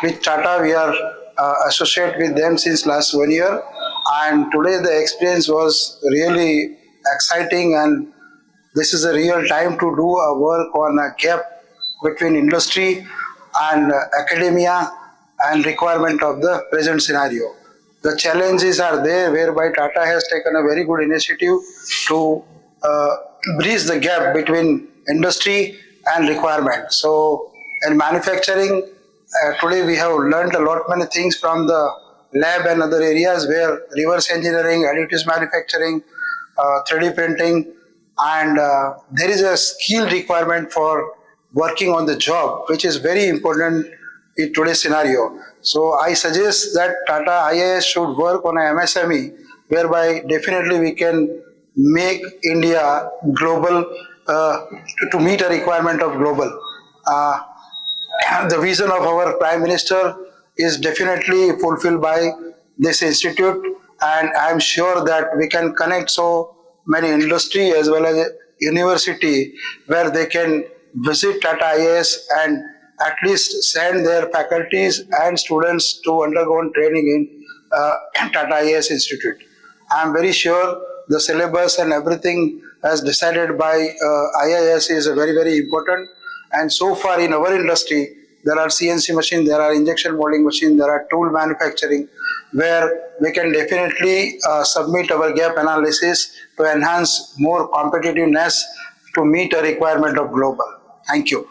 With Tata, we are associate with them since last 1 year, and today the experience was really exciting, and this is a real time to do a work on a gap between industry and academia and requirement of the present scenario. The challenges are there whereby Tata has taken a very good initiative to bridge the gap between industry and requirement. So in manufacturing, today we have learned a lot many things from the lab and other areas where reverse engineering, additives manufacturing, 3D printing, and there is a skill requirement for working on the job, which is very important in today's scenario. So I suggest that Tata IIS should work on a MSME, whereby definitely we can make India global to meet a requirement of global. The vision of our Prime Minister is definitely fulfilled by this institute, and I am sure that we can connect so many industry as well as university where they can visit Tata IIS and at least send their faculties and students to undergo training in Tata IIS Institute. I am very sure the syllabus and everything as decided by IIS is very, very important. And so far in our industry, there are CNC machines, there are injection molding machines, there are tool manufacturing, where we can definitely submit our gap analysis to enhance more competitiveness to meet a requirement of global. Thank you.